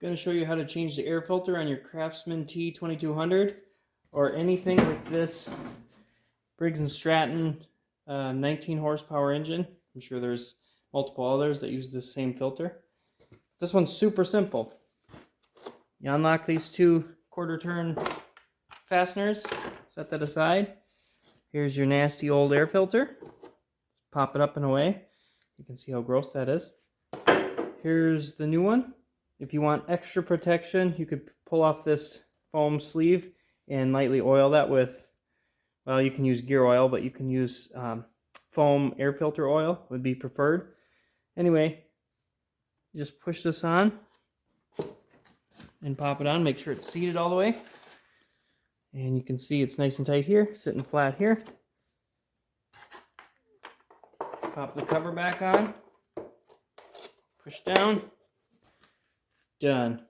Going to show you how to change the air filter on your Craftsman T2200 or anything with this Briggs Stratton 19 horsepower engine. I'm sure there's multiple others that use the same filter. This one's super simple. You unlock these two quarter turn fasteners, set that aside. Here's your nasty old air filter. Pop it up and away. You can see how gross that is. Here's the new one. If you want extra protection, you could pull off this foam sleeve and lightly oil that with, well, you can use gear oil, but you can use foam air filter oil would be preferred. Anyway, you just push this on and pop it on. Make sure it's seated all the way. And you can see it's nice and tight here, sitting flat here. Pop the cover back on. Push down. Done.